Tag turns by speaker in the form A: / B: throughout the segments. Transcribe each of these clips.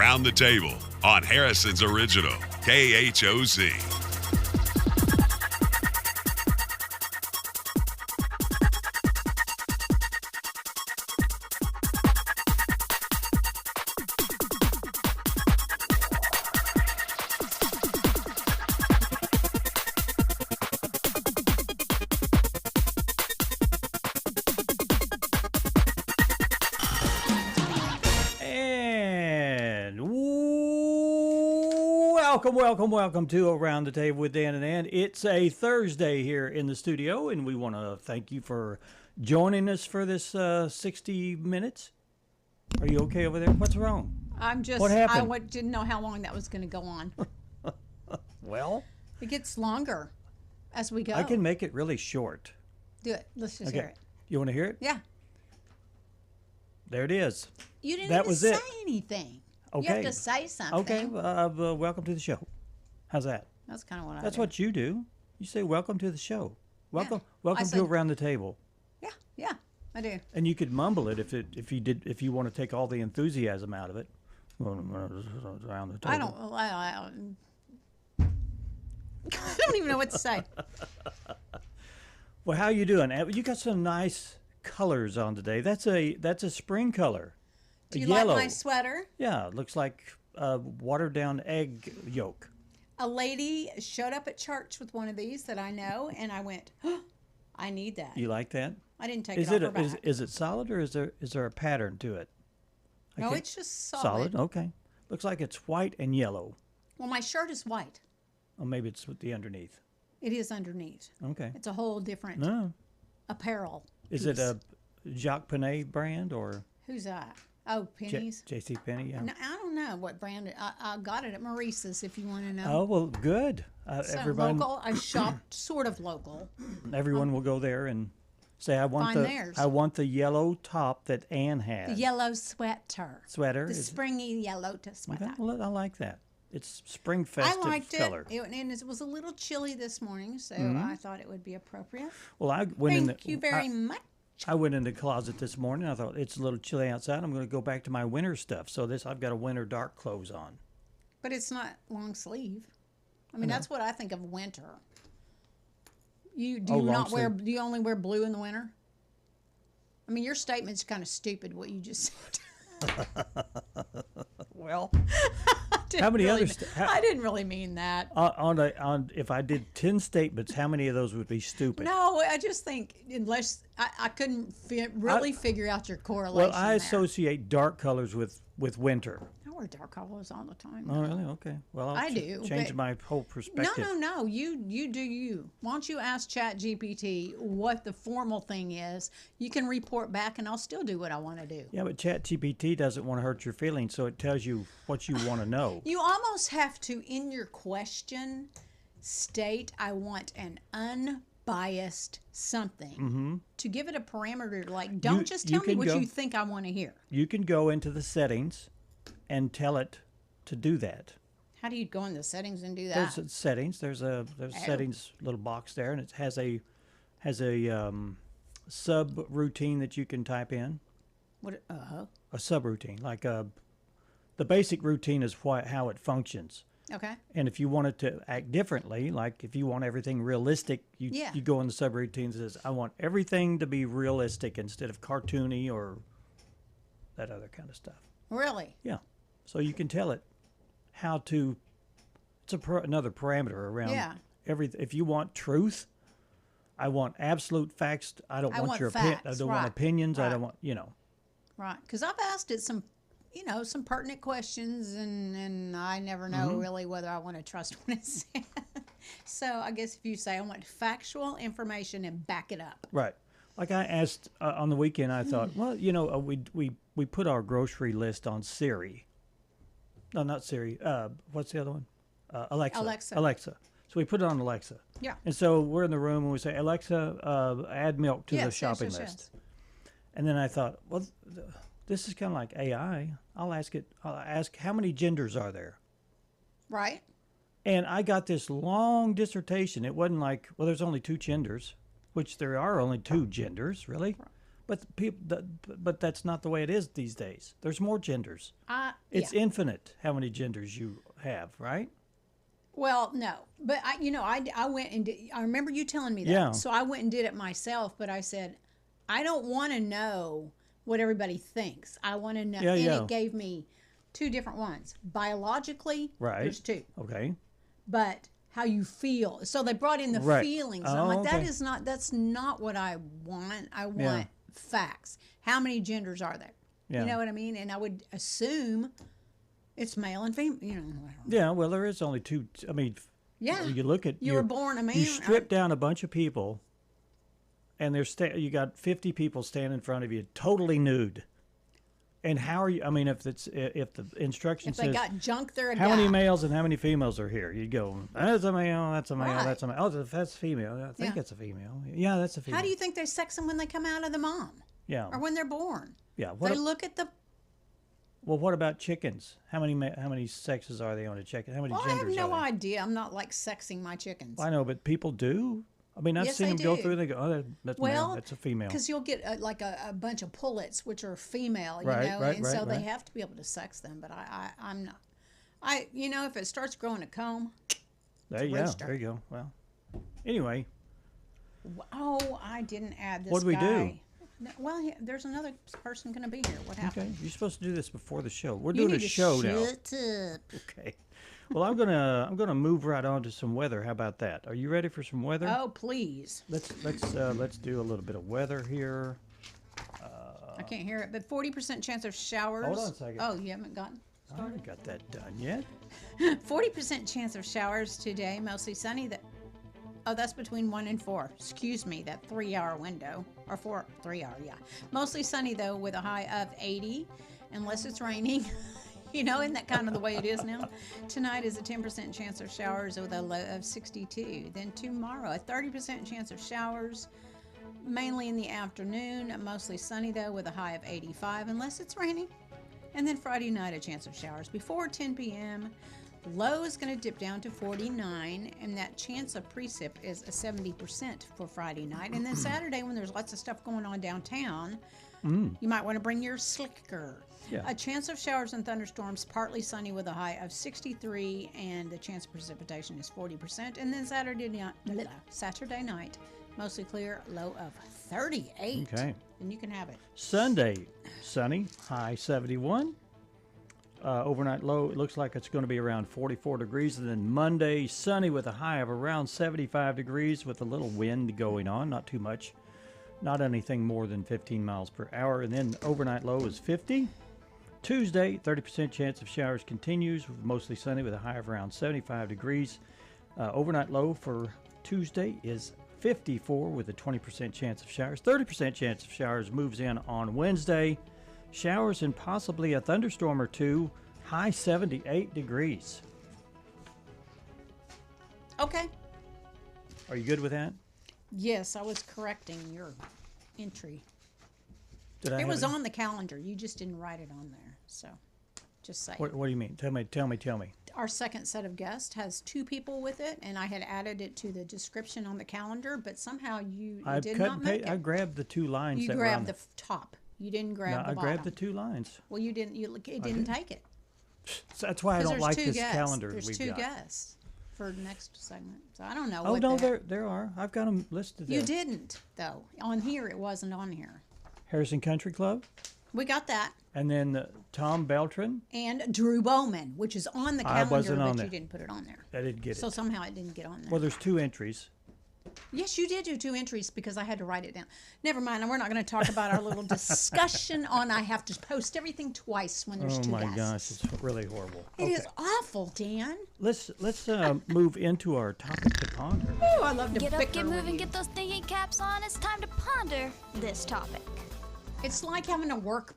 A: Around the Table on Harrison's original KHOC.
B: Welcome to Around the Table with Dan and Ann. It's a Thursday here in the studio, and we want to thank you for joining us for this 60 minutes. Are you okay over there? What's wrong?
C: What happened? I didn't know how long that was going to go on.
B: Well,
C: it gets longer as we go.
B: I can make it really short.
C: Do it. Let's just hear it.
B: You want to hear it?
C: Yeah.
B: There it is.
C: You didn't even say anything.
B: Okay.
C: You have to say something.
B: Okay. Welcome to the show. How's that?
C: That's kind of what I do.
B: That's what you do. You say, welcome to the show. Welcome to Around the Table.
C: Yeah, I do.
B: And you could mumble it if you want to take all the enthusiasm out of it. Around the table.
C: I don't even know what to say.
B: Well, how you doing? You got some nice colors on today. That's a spring color.
C: Do you
B: yellow.
C: like my sweater?
B: Yeah, it looks like a watered down egg yolk.
C: A lady showed up at church with one of these that I know, and I went, oh, I need that.
B: You like that?
C: I didn't take it off her back.
B: Is it solid, or is there a pattern to it?
C: No, it's just solid.
B: Solid, okay. Looks like it's white and yellow.
C: Well, my shirt is white.
B: Or maybe it's with the underneath.
C: It is underneath.
B: Okay.
C: It's a whole different apparel piece.
B: Is it a Jacques Penney brand, or?
C: Who's that? Oh, Penny's?
B: J.C. Penney, yeah.
C: No, I don't know what brand. I got it at Maurice's, if you want to know.
B: Oh, well, good.
C: So local. I shopped sort of local.
B: Everyone will go there and say, I want the yellow top that Ann had.
C: The yellow sweater.
B: Sweater?
C: The springy yellow sweater.
B: Okay, well, I like that. It's spring festive color.
C: I liked it. And it was a little chilly this morning, so I thought it would be appropriate.
B: Well,
C: Thank you very much.
B: I went in the closet this morning. I thought, it's a little chilly outside. I'm going to go back to my winter stuff. So I've got a winter dark clothes on.
C: But it's not long sleeve. I mean, that's what I think of winter. Do you only wear blue in the winter? I mean, your statement's kind of stupid, what you just said.
B: Well, how many others?
C: I didn't really mean that.
B: If I did 10 statements, how many of those would be stupid?
C: No, I just think unless I couldn't figure out your correlation.
B: Well, I associate dark colors with winter.
C: I wear dark colors all the time.
B: Oh, really? Okay. Well, I do. Change my whole perspective.
C: No. You do you. Why don't you ask ChatGPT what the formal thing is? You can report back, and I'll still do what I want to do.
B: Yeah, but ChatGPT doesn't want to hurt your feelings, so it tells you what you want to know.
C: You almost have to, in your question, state, I want an unbiased something to give it a parameter. Like, don't just tell me what you think I want to hear.
B: You can go into the settings and tell it to do that.
C: How do you go into settings and do that?
B: There's settings. There's settings little box there, and it has a sub routine that you can type in.
C: What?
B: A subroutine, like the basic routine is how it functions.
C: Okay.
B: And if you want it to act differently, like if you want everything realistic, you go in the subroutine that says, I want everything to be realistic instead of cartoony or that other kind of stuff.
C: Really?
B: Yeah. So you can tell it how to. It's another parameter around everything. If you want truth, I want absolute facts. I don't want your opinion. I don't want opinions.
C: Right.
B: I don't want
C: Right. Because I've asked it some pertinent questions, and I never know really whether I want to trust what it says. So I guess if you say I want factual information and back it up.
B: Right. Like I asked on the weekend, I thought, well, we put our grocery list on Siri. No, not Siri. What's the other one? Alexa. Alexa. So we put it on Alexa.
C: Yeah.
B: And so we're in the room and we say, Alexa, add milk to the shopping list. And then I thought, well, this is kind of like AI. I'll ask how many genders are there?
C: Right.
B: And I got this long dissertation. It wasn't like, well, there's only two genders, which there are only two genders, really. But that's not the way it is these days. There's more genders. It's infinite how many genders you have, right?
C: Well, no, but I went and I remember you telling me that.
B: Yeah.
C: So I went and did it myself, but I said, I don't want to know what everybody thinks. I want to know.
B: Yeah,
C: and it gave me 2 different ones. Biologically, there's 2.
B: Okay.
C: But how you feel. So they brought in the feelings. And I'm like, that's not what I want. I want facts. How many genders are there?
B: Yeah.
C: You know what I mean? And I would assume it's male and female. You know.
B: Yeah. Well, there is only 2. I mean, you look at
C: you were born a man.
B: You strip down a bunch of people, and you got 50 people standing in front of you, totally nude. And how are you? I mean, if the instruction
C: if
B: says
C: they got junk, they're a
B: how
C: guy.
B: many males and how many females are here, you'd go, that's a male, that's a male,
C: Right.
B: that's a male. Oh, that's female. I think it's a female. Yeah, that's a female.
C: How do you think they sex them when they come out of the mom?
B: Yeah.
C: Or when they're born?
B: Yeah.
C: They look at the.
B: Well, what about chickens? How many sexes are they on a chicken? How many
C: Well, I
B: genders
C: have no
B: are they?
C: idea. I'm not like sexing my chickens.
B: I know, but people do. I mean, I've
C: Yes,
B: seen
C: they
B: them go
C: do.
B: through. They go, oh, that's male. That's a female.
C: Because you'll get like a bunch of pullets, which are female, you
B: Right,
C: know,
B: right,
C: and
B: right,
C: so they
B: right.
C: have to be able to sex them. But I'm not. If it starts growing a comb.
B: There you go. Well, anyway.
C: Oh, I didn't add this.
B: What'd we do?
C: Well, there's another person going to be here. What happened?
B: Okay, you're supposed to do this before the show. We're
C: You
B: doing a
C: need to
B: show now.
C: shut up.
B: Okay. Well, I'm gonna move right on to some weather. How about that? Are you ready for some weather?
C: Oh, please.
B: Let's do a little bit of weather here.
C: I can't hear it, but 40% chance of showers.
B: Hold on a second.
C: Oh, you haven't gotten
B: I haven't got that done yet.
C: 40% chance of showers today, mostly sunny. That's between 1 and 4. Excuse me, that 3-hour window. Or 3-hour, yeah. Mostly sunny, though, with a high of 80, unless it's raining. Isn't that kind of the way it is now? Tonight is a 10% chance of showers with a low of 62. Then tomorrow, a 30% chance of showers, mainly in the afternoon. Mostly sunny, though, with a high of 85, unless it's raining. And then Friday night, a chance of showers before 10 p.m. Low is going to dip down to 49, and that chance of precip is a 70% for Friday night. And then Saturday, when there's lots of stuff going on downtown, you might want to bring your slicker.
B: Yeah.
C: A chance of showers and thunderstorms, partly sunny with a high of 63, and the chance of precipitation is 40%. And then Saturday night, mostly clear, low of 38.
B: Okay.
C: And you can have it.
B: Sunday, sunny, high 71. Overnight low, it looks like it's going to be around 44 degrees. And then Monday, sunny with a high of around 75 degrees with a little wind going on, not too much. Not anything more than 15 miles per hour. And then overnight low is 50. Tuesday, 30% chance of showers continues, mostly sunny with a high of around 75 degrees. Overnight low for Tuesday is 54 with a 20% chance of showers. 30% chance of showers moves in on Wednesday. Showers and possibly a thunderstorm or two, high 78 degrees.
C: Okay.
B: Are you good with that?
C: Yes, I was correcting your entry. It was on the calendar. You just didn't write it on there. So, just saying.
B: What do you mean? Tell me.
C: Our second set of guests has 2 people with it, and I had added it to the description on the calendar, but somehow you did not make it.
B: I grabbed the 2 lines.
C: You
B: that
C: grabbed
B: were
C: the top. You didn't grab the
B: I
C: bottom.
B: grabbed the 2 lines.
C: Well, you didn't. It didn't take it.
B: So that's why I don't like this
C: guests.
B: calendar
C: There's
B: we've
C: 2
B: got.
C: guests for the next segment. So I don't know.
B: Oh
C: what
B: no,
C: that-
B: there are. I've got them listed there.
C: You didn't though. On here, it wasn't on here.
B: Harrison Country Club,
C: We got that.
B: and then Tom Beltran.
C: And Drew Bowman, which is on the calendar,
B: wasn't
C: but
B: on
C: you
B: there.
C: didn't put it on there.
B: I didn't get
C: So
B: it.
C: somehow it didn't get on there.
B: Well, there's 2 entries.
C: Yes, you did do 2 entries because I had to write it down. Never mind. And we're not going to talk about our little discussion on I have to post everything twice when there's
B: Oh
C: 2
B: my
C: guests.
B: gosh, it's really horrible.
C: It is awful, Dan.
B: Let's move into our topic to ponder.
C: Oh, I love to
D: Get up,
C: bicker
D: get
C: with
D: moving,
C: you.
D: get those thinking caps on. It's time to ponder this topic.
C: It's like having a work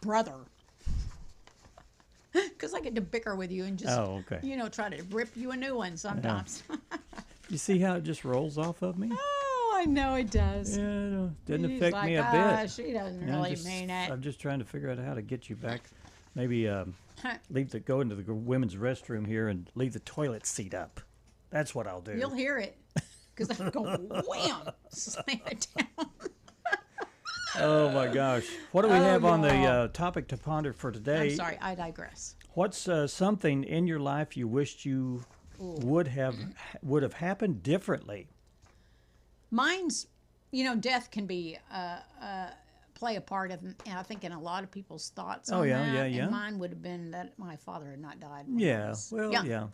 C: brother. Because I get to bicker with you and just, try to rip you a new one sometimes.
B: You see how it just rolls off of me?
C: Oh, I know it does.
B: Yeah, didn't
C: He's
B: affect
C: like,
B: me a bit.
C: She doesn't
B: Yeah,
C: really mean it.
B: I'm just trying to figure out how to get you back. Maybe go into the women's restroom here and leave the toilet seat up. That's what I'll do.
C: You'll hear it. Because I go wham, slam it down.
B: Oh my gosh! What do we have on the topic to ponder for today?
C: I'm sorry, I digress.
B: What's something in your life you wished you would have happened differently?
C: Mine's, death can be play a part of, and I think in a lot of people's thoughts.
B: Oh,
C: on
B: yeah,
C: that.
B: yeah, yeah.
C: And mine would have been that my father had not died. when I
B: Yeah,
C: was-
B: well, yeah.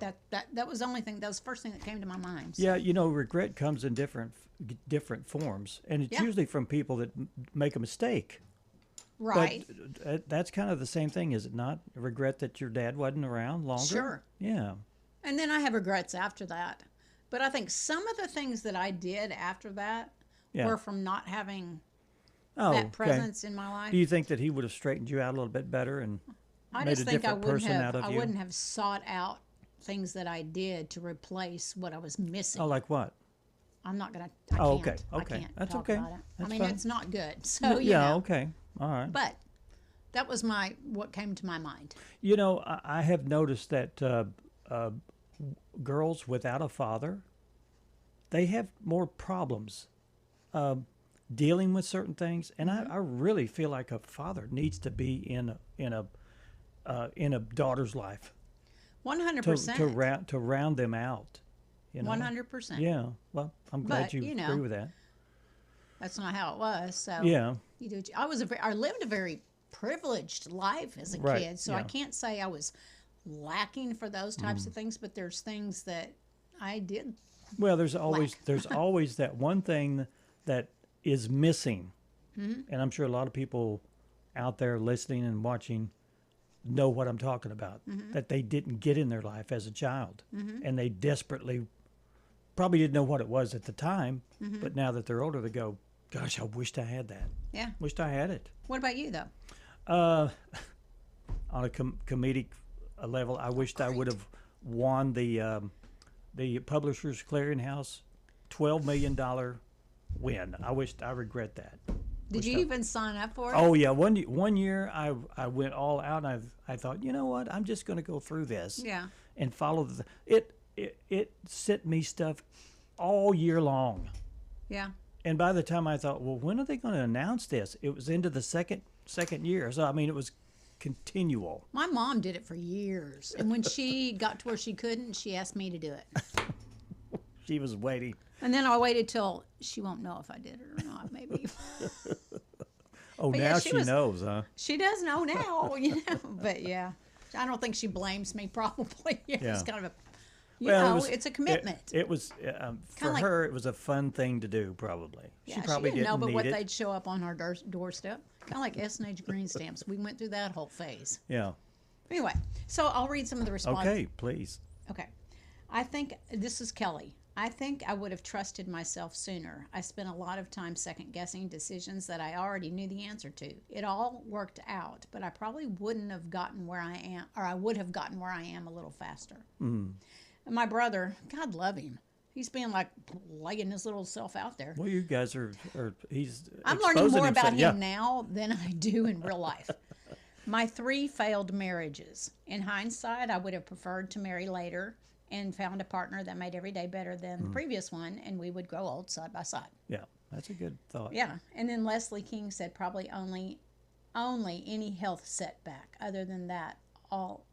C: That was the only thing. That was the first thing that came to my mind. So.
B: Yeah, regret comes in different forms, and it's
C: Yeah.
B: usually from people that make a mistake.
C: Right.
B: But that's kind of the same thing, is it not? Regret that your dad wasn't around longer.
C: Sure.
B: Yeah.
C: And then I have regrets after that. But I think some of the things that I did after that
B: Yeah.
C: were from not having
B: Oh,
C: that
B: okay.
C: presence in my life.
B: Do you think that he would have straightened you out a little bit better and
C: I
B: made
C: just
B: a
C: think I
B: different
C: wouldn't
B: person
C: have.
B: out of
C: I
B: you?
C: wouldn't have sought out things that I did to replace what I was missing.
B: Oh, like what?
C: I'm not gonna. I
B: Oh,
C: can't.
B: okay, okay.
C: I can't
B: That's
C: talk
B: okay.
C: about it.
B: That's
C: I mean,
B: fine.
C: it's not good. So
B: Yeah, okay. All right.
C: But that was what came to my mind.
B: I have noticed that girls without a father, they have more problems dealing with certain things, and I really feel like a father needs to be in a daughter's life
C: 100%.
B: to round them out.
C: 100%.
B: Yeah. Well, I'm glad
C: But,
B: you
C: you know,
B: agree with that.
C: That's not how it was. So
B: Yeah.
C: you do. I lived a very privileged life as a
B: Right,
C: kid, so I
B: yeah.
C: can't say I was lacking for those types of things. But there's things that I did.
B: Well, there's always
C: Lack.
B: there's always that one thing that is missing, and I'm sure a lot of people out there listening and watching know what I'm talking about. That they didn't get in their life as a child, and they desperately probably didn't know what it was at the time, but now that they're older, they go, "Gosh, I wished I had that.
C: Yeah.
B: Wished I had it."
C: What about you though?
B: On a comedic level, I wished I would have won the Publishers Clearinghouse $12 million win. I regret that.
C: Did you even sign up for it?
B: Oh yeah, one year I went all out, and I thought, you know what, I'm just going to go through this.
C: Yeah.
B: And follow it sent me stuff all year long.
C: Yeah.
B: And by the time I thought, well, when are they going to announce this? It was into the second year. So I mean, it was continual.
C: My mom did it for years, and when she got to where she couldn't, she asked me to do it.
B: She was waiting.
C: And then I waited till she won't know if I did it or not, maybe.
B: Oh,
C: But
B: now
C: yeah,
B: she
C: she was-
B: knows, huh?
C: She does know now, But yeah, I don't think she blames me. Probably,
B: Yeah.
C: It's kind of it's a commitment.
B: It was for
C: like-
B: her. It was a fun thing to do. Probably
C: yeah,
B: she probably
C: didn't know, but
B: need
C: what
B: it.
C: they'd show up on her doorstep, kind of like S&H green stamps. We went through that whole phase.
B: Yeah.
C: Anyway, so I'll read some of the responses.
B: Okay, please.
C: Okay. I think this is Kelly. I think I would have trusted myself sooner. I spent a lot of time second guessing decisions that I already knew the answer to. It all worked out, but I probably wouldn't have gotten where I am, or I would have gotten where I am a little faster. And my brother, God love him, he's been like laying his little self out there.
B: Well, you guys are he's.
C: I'm learning
B: exposing
C: more about
B: himself.
C: him now than I do in real life. My 3 failed marriages. In hindsight, I would have preferred to marry later and found a partner that made every day better than the previous one, and we would grow old side by side.
B: Yeah, that's a good thought.
C: Yeah. And then Leslie King said probably only any health setback. Other than that, all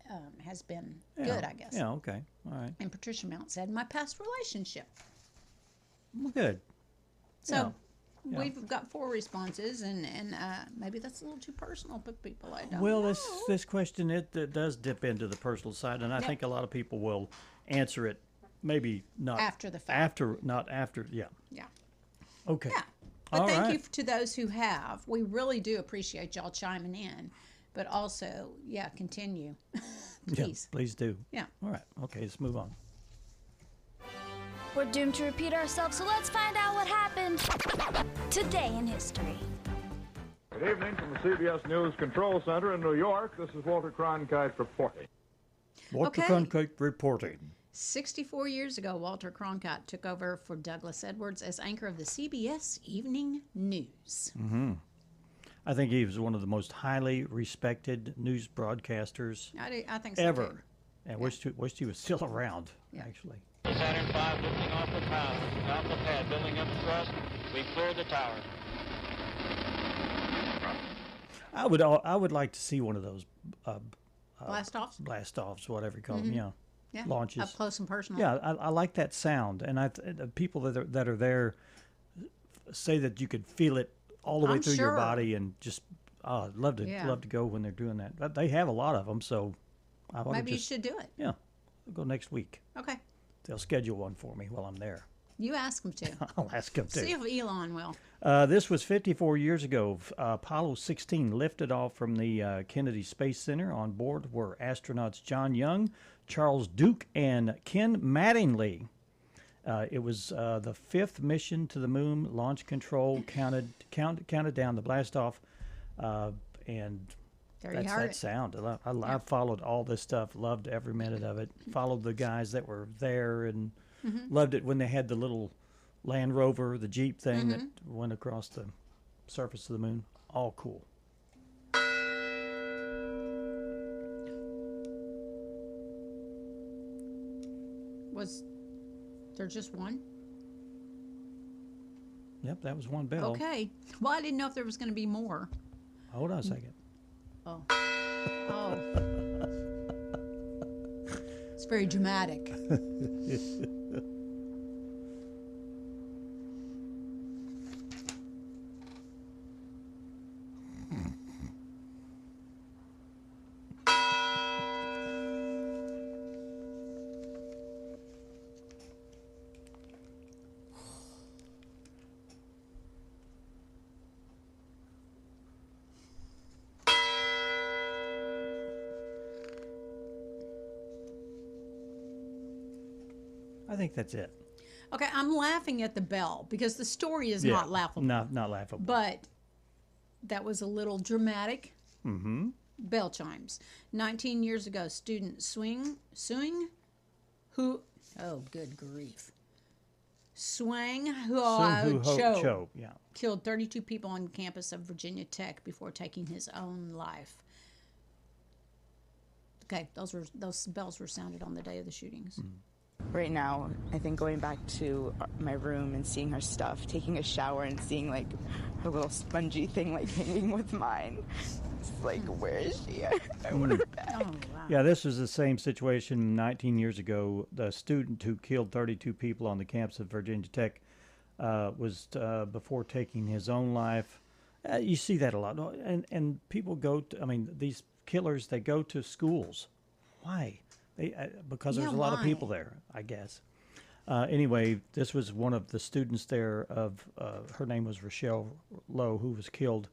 C: has been good, I guess.
B: Yeah. Okay. All right.
C: And Patricia Mount said my past relationship.
B: Well, good.
C: So
B: Yeah.
C: we've got 4 responses, and maybe that's a little too personal for people. I don't
B: Well,
C: know.
B: this question it does dip into the personal side, and I think a lot of people will answer it maybe not
C: After the fact.
B: not after. Yeah.
C: Yeah.
B: Okay.
C: Yeah. But
B: All
C: thank
B: right.
C: you to those who have. We really do appreciate y'all chiming in. But also, continue.
B: Yeah,
C: Please.
B: please do.
C: Yeah.
B: All right. Okay, let's move on.
D: We're doomed to repeat ourselves, so let's find out what happened today in history.
E: Good evening from the CBS News Control Center in New York. This is Walter Cronkite reporting.
B: Walter
C: Okay.
B: Cronkite reporting.
C: 64 years ago, Walter Cronkite took over for Douglas Edwards as anchor of the CBS Evening News.
B: I think he was one of the most highly respected news broadcasters
C: I think so,
B: ever.
C: too.
B: And wished he was still around, actually.
F: Saturn V lifting off the pad, building up thrust. We've cleared the tower.
B: I would like to see one of those blast-offs, whatever you call them.
C: Yeah,
B: launches
C: up close and personal.
B: Yeah, I like that sound, and the people that are there say that you could feel it all the way through your body, and just I'd love to go when they're doing that. But they have a lot of them, so
C: maybe you should do it.
B: Yeah, I'll go next week.
C: Okay.
B: They'll schedule one for me while I'm there.
C: You ask them to.
B: I'll ask them to.
C: See if Elon will.
B: This was 54 years ago. Apollo 16 lifted off from the Kennedy Space Center. On board were astronauts John Young, Charles Duke, and Ken Mattingly. It was the fifth mission to the moon. Launch control counted down the blast off, and that's that sound. I followed all this stuff. Loved every minute of it. Followed the guys that were there, and loved it when they had the little Land Rover, the Jeep thing that went across the surface of the moon. All cool.
C: Was there just one?
B: Yep, that was one bell.
C: Okay. Well, I didn't know if there was going to be more.
B: Hold on a second.
C: Oh. It's very dramatic.
B: I think that's it.
C: Okay, I'm laughing at the bell because the story is not laughable.
B: Not laughable.
C: But that was a little dramatic. Bell chimes. 19 years ago, student Swing, who, oh, good grief. Swang Hu Cho killed 32 people on campus of Virginia Tech before taking his own life. Okay, those bells were sounded on the day of the shootings.
G: Right now, I think going back to my room and seeing her stuff, taking a shower and seeing like her little spongy thing like hanging with mine. It's like, where is she? I want her back.
C: Oh, wow.
B: Yeah, this was the same situation 19 years ago. The student who killed 32 people on the campus of Virginia Tech was before taking his own life. You see that a lot. And people go to, these killers, they go to schools. Why? Because there's a lot of people there, I guess. Anyway, this was one of the students there her name was Rochelle Lowe, who was killed,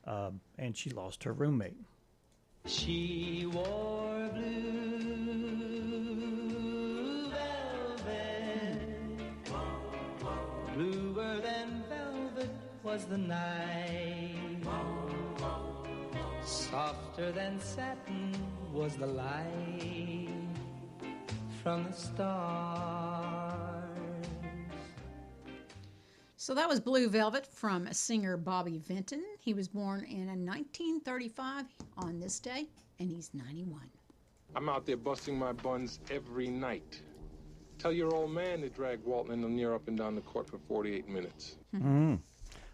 B: and she lost her roommate.
H: She wore blue velvet, bluer than velvet was the night, softer than satin was the light from the stars.
C: So that was Blue Velvet from singer Bobby Vinton. He was born in 1935 on this day, and he's 91.
I: I'm out there busting my buns every night. Tell your old man to drag Walton and Lanier up and down the court for 48 minutes.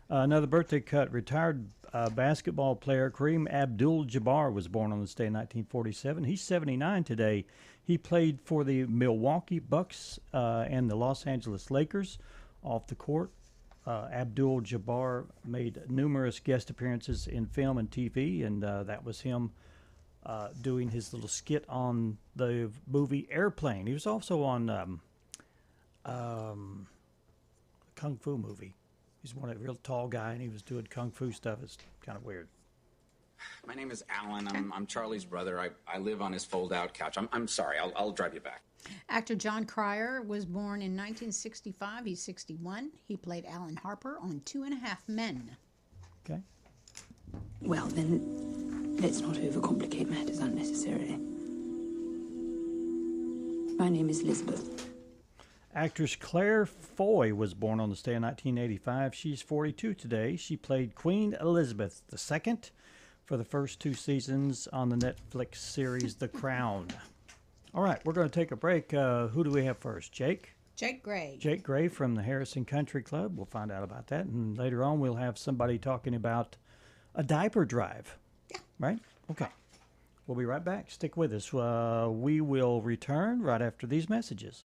B: Another birthday cut. Retired basketball player Kareem Abdul-Jabbar was born on this day in 1947. He's 79 today. He played for the Milwaukee Bucks and the Los Angeles Lakers off the court. Abdul-Jabbar made numerous guest appearances in film and TV, and that was him doing his little skit on the movie Airplane. He was also on Kung Fu movie. He's a real tall guy, and he was doing Kung Fu stuff. It's kind of weird.
J: My name is Alan. I'm Charlie's brother. I live on his fold-out couch. I'm sorry. I'll drive you back.
C: Actor John Cryer was born in 1965. He's 61. He played Alan Harper on 2.5 Men.
B: Okay.
K: Well, then, let's not overcomplicate matters unnecessarily. My name is Elizabeth.
B: Actress Claire Foy was born on this day in 1985. She's 42 today. She played Queen Elizabeth II for the first 2 seasons on the Netflix series The Crown. All right, we're going to take a break. Who do we have first? Jake?
C: Jake Gray.
B: Jake Gray from the Harrison Country Club. We'll find out about that. And later on, we'll have somebody talking about a diaper drive. Yeah. Right? Okay. We'll be right back. Stick with us. We will return right after these messages.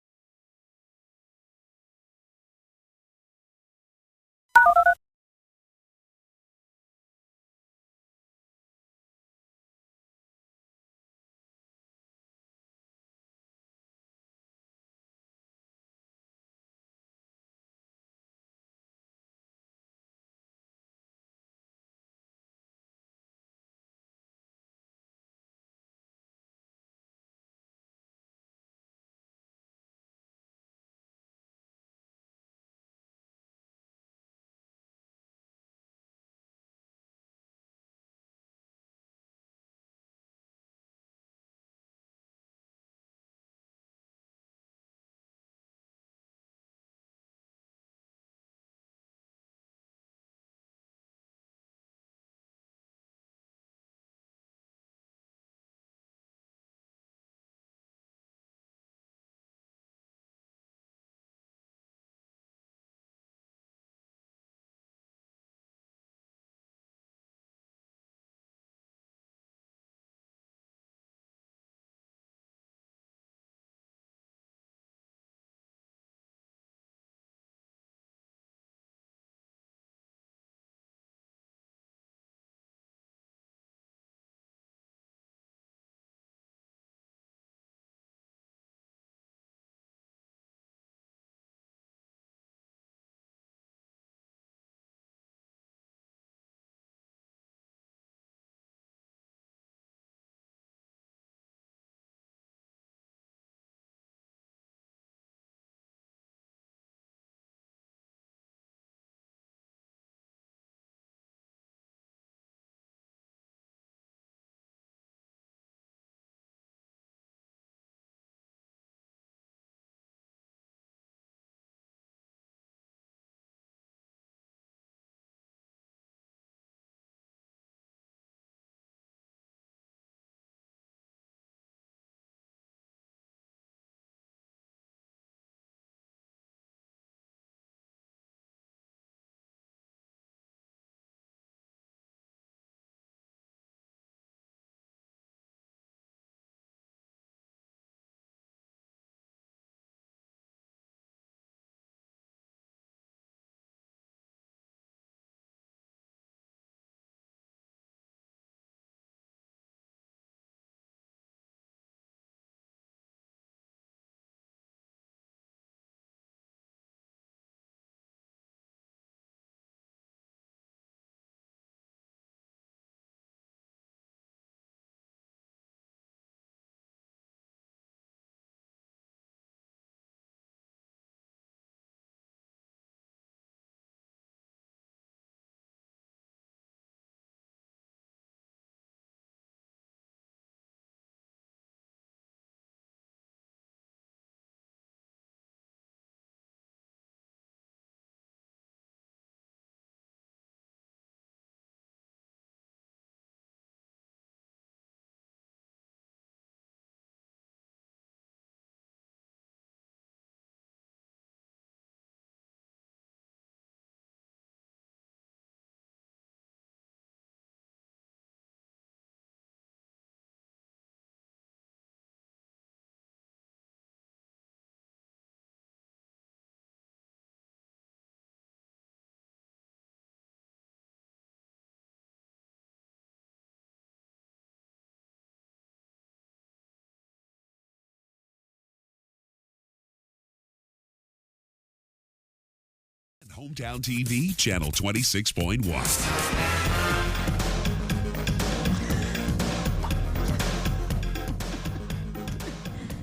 A: Hometown TV, channel 26.1.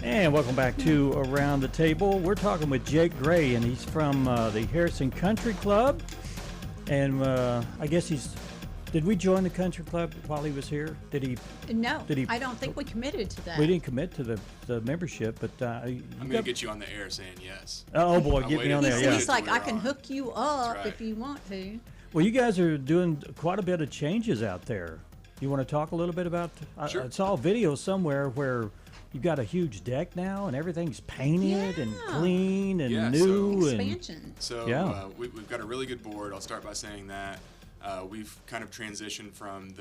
B: And welcome back to Around the Table. We're talking with Jake Gray, and he's from the Harrison Country Club. And I guess did we join the country club while he was here?
C: No, I don't think we committed to that.
B: We didn't commit to the membership, but
L: I'm going to get you on the air saying yes.
B: Oh, boy, get me on there, yeah.
C: He's like, I can hook you up if you want to.
B: Well, you guys are doing quite a bit of changes out there. You want to talk a little bit about,
L: Sure.
B: I saw a video somewhere where you've got a huge deck now and everything's painted and clean and new.
C: Expansion.
L: So we've got a really good board. I'll start by saying that. we've kind of transitioned from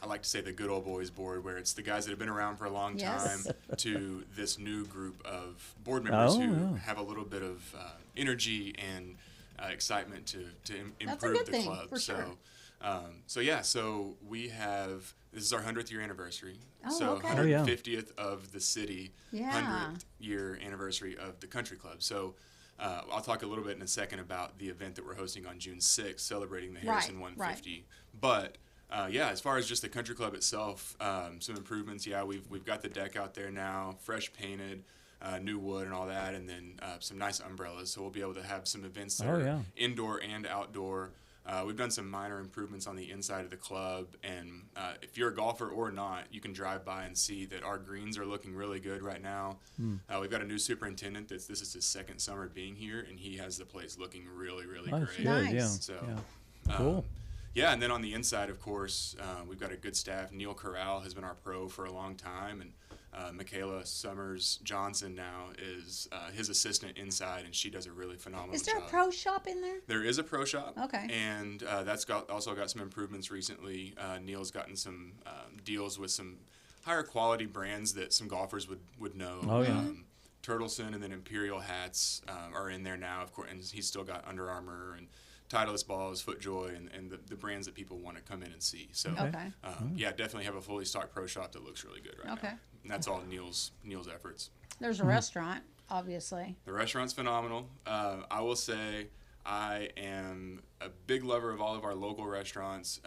L: I like to say the good old boys board, where it's the guys that have been around for a long time, to this new group of board members who have a little bit of energy and excitement to improve the club.
C: For sure.
L: So we have, this is our 100th year anniversary.
C: Oh,
L: so
C: okay.
L: 150th of the city, 100th year anniversary of the country club. So I'll talk a little bit in a second about the event that we're hosting on June 6th, celebrating the Harrison 150.
C: Right.
L: But as far as just the country club itself, some improvements. Yeah, we've got the deck out there now, fresh painted, new wood and all that, and then some nice umbrellas. So we'll be able to have some events that are indoor and outdoor. We've done some minor improvements on the inside of the club, and if you're a golfer or not, you can drive by and see that our greens are looking really good right now. We've got a new superintendent this is his second summer being here, and he has the place looking really, really great.
B: Good, nice.
L: So,
B: cool.
L: And then on the inside, of course, we've got a good staff. Neil Corral has been our pro for a long time, and Michaela Summers Johnson now is his assistant inside, and she does a really phenomenal job.
C: Is there a pro shop in there?
L: There is a pro shop.
C: Okay.
L: And that's also got some improvements recently. Neil's gotten some deals with some higher quality brands that some golfers would know.
B: Oh, yeah.
L: Turtleson and then Imperial hats are in there now, of course, and he's still got Under Armour and Titleist balls, FootJoy, and the brands that people want to come in and see. So, definitely have a fully stocked pro shop that looks really good right now. And that's all Neil's efforts.
C: There's a restaurant, obviously.
L: The restaurant's phenomenal. I will say I am a big lover of all of our local restaurants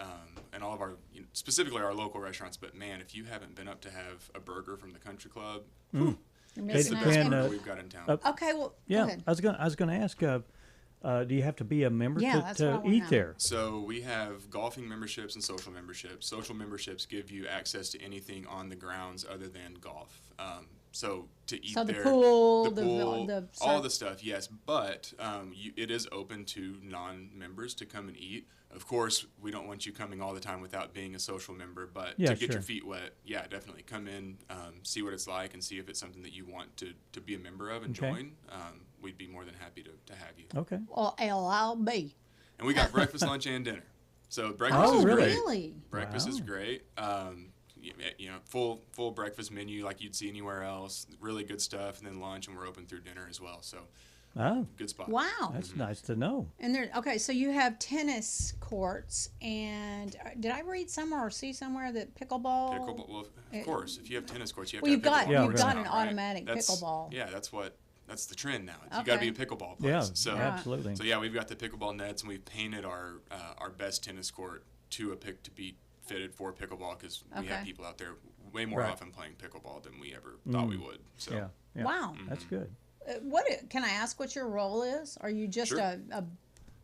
L: and all of our, specifically our local restaurants. But man, if you haven't been up to have a burger from the country club, it's the best burger we've got in town.
C: Okay, well,
B: yeah,
C: go ahead.
B: I was going to ask. Do you have to be a member
C: that's
B: to
C: what I
B: eat
C: wanna know.
B: there?
L: So we have golfing memberships and social memberships. Social memberships give you access to anything on the grounds other than golf. So to eat
C: the
L: there,
C: pool,
L: the all the stuff, yes. But it is open to non-members to come and eat. Of course, we don't want you coming all the time without being a social member. But to get your feet wet, definitely come in, see what it's like, and see if it's something that you want to be a member of and join. We'd be more than happy to have you.
B: Okay.
C: Well, I'll be.
L: And we got breakfast, lunch, and dinner. So breakfast is great.
C: Really?
L: Breakfast is great. Full breakfast menu like you'd see anywhere else. Really good stuff, and then lunch, and we're open through dinner as well. So, good spot.
C: Wow,
B: that's nice to know.
C: And so you have tennis courts, and did I read somewhere or see somewhere that pickleball?
L: Pickleball, well, of course, if you have tennis courts, you have
C: you've
L: to have
C: got
L: pickleball
C: an automatic pickleball.
L: Yeah, that's the trend now. You got to be a pickleball place.
B: Yeah, absolutely.
L: So we've got the pickleball nets, and we've painted our best tennis court to be fitted for pickleball because we have people out there way more often playing pickleball than we ever thought we would. So
C: Wow,
B: that's good.
C: What can I ask? What your role is? Are you just a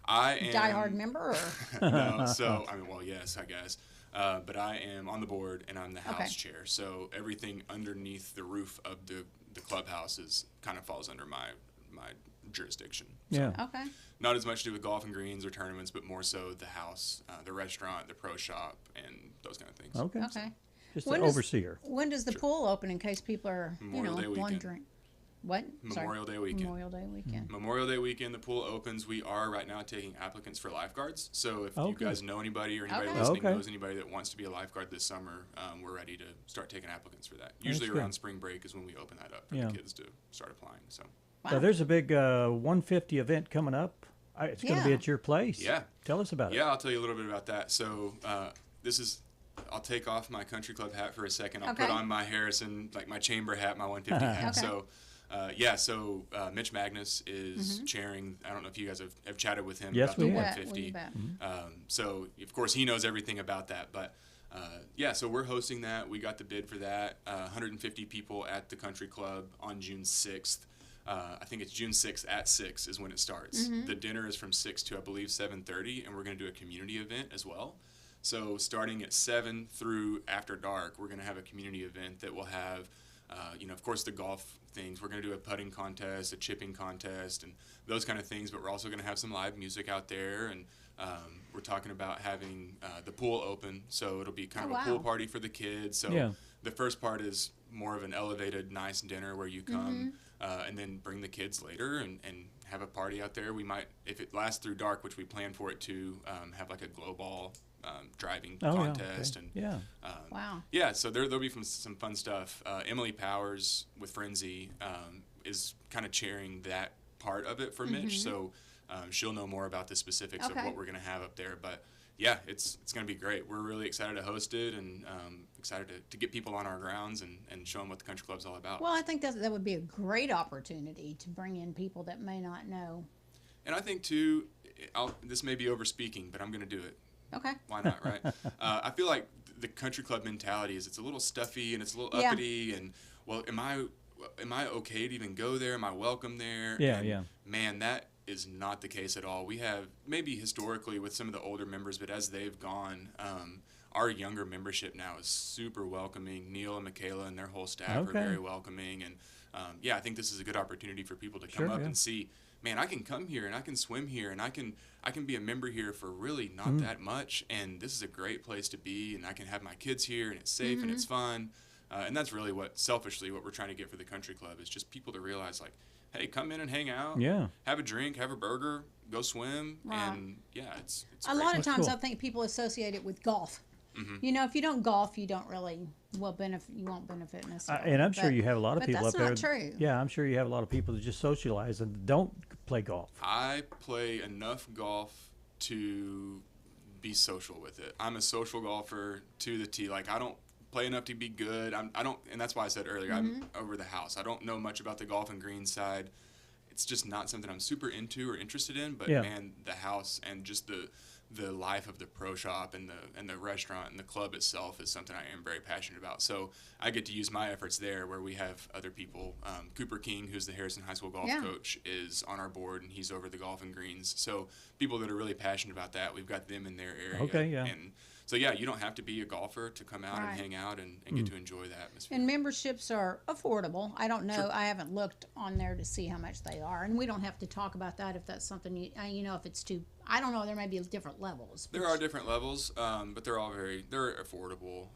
C: diehard member? Or?
L: No. So yes, I guess. But I am on the board and I'm the house chair. So everything underneath the roof of the clubhouses kind of falls under my jurisdiction. So not as much to do with golf and greens or tournaments, but more so the house, the restaurant, the pro shop, and those kind of things.
C: Okay.
B: Just an overseer.
C: When does the pool open? In case people are wondering. What?
L: Memorial Day weekend. Memorial Day weekend, the pool opens. We are right now taking applicants for lifeguards. So if you guys know anybody or anybody listening knows anybody that wants to be a lifeguard this summer, we're ready to start taking applicants for that. Usually around spring break is when we open that up for the kids to start applying. So.
B: Wow. There's a big 150 event coming up. It's going to be at your place.
L: Yeah.
B: Tell us about it.
L: Yeah, I'll tell you a little bit about that. So I'll take off my country club hat for a second. I'll put on my Harrison, like my chamber hat, my 150 hat. So. Mitch Magnus is chairing. I don't know if you guys have chatted with him about the 150. So, of course, he knows everything about that. But, so we're hosting that. We got the bid for that. 150 people at the country club on June 6th. I think it's June 6th at 6 is when it starts. The dinner is from 6 to, I believe, 7:30, and we're going to do a community event as well. So starting at 7 through after dark, we're going to have a community event that will have of course, the golf things. We're going to do a putting contest, a chipping contest, and those kind of things. But we're also going to have some live music out there, and we're talking about having the pool open. So it'll be kind of a pool party for the kids. So the first part is more of an elevated, nice dinner where you come. and then bring the kids later and have a party out there. We might, if it lasts through dark, which we plan for it to, have like a glow ball driving contest.
B: Yeah, okay.
L: And
C: wow.
L: Yeah, so there'll be some fun stuff. Emily Powers with Frenzy is kind of chairing that part of it for Mitch, so she'll know more about the specifics of what we're going to have up there. But yeah, it's going to be great. We're really excited to host it and excited to get people on our grounds and show them what the country club's all about.
C: Well, I think that would be a great opportunity to bring in people that may not know.
L: And I think, too, this may be over-speaking, but I'm going to do it.
C: Okay.
L: Why not, right? I feel like the country club mentality is it's a little stuffy and it's a little uppity and, well, am I okay to even go there? Am I welcome there?
B: Yeah.
L: Man, that is not the case at all. We have, maybe historically with some of the older members, but as they've gone, our younger membership now is super welcoming. Neil and Michaela and their whole staff are very welcoming. And, I think this is a good opportunity for people to come up and see, man, I can come here and I can swim here and I can be a member here for really not that much. And this is a great place to be. And I can have my kids here and it's safe and it's fun. And that's really selfishly what we're trying to get for the country club is just people to realize, like, hey, come in and hang out.
B: Yeah.
L: Have a drink, have a burger, go swim, and it's
C: a lot of times I think people associate it with golf. You know, if you don't golf, you don't really you won't benefit necessarily.
B: And I'm sure you have a lot of people up there.
C: That's not true.
B: Yeah, I'm sure you have a lot of people that just socialize and don't play golf.
L: I play enough golf to be social with it. I'm a social golfer to the T. Like, I don't play enough to be good. I don't, and that's why I said earlier, I'm over the house. I don't know much about the golf and green side. It's just not something I'm super into or interested in. But man, the house and just the life of the pro shop and the restaurant and the club itself is something I am very passionate about. So I get to use my efforts there where we have other people. Cooper King, who's the Harrison High School golf coach, is on our board and he's over the golf and greens. So people that are really passionate about that, we've got them in their area.
B: Okay, yeah.
L: And so yeah, you don't have to be a golfer to come out and hang out and get to enjoy the atmosphere.
C: And memberships are affordable. I don't know. Sure. I haven't looked on there to see how much they are, and we don't have to talk about that if that's something you know if it's too. I don't know. There may be different levels.
L: There are different levels, but they're all they're affordable,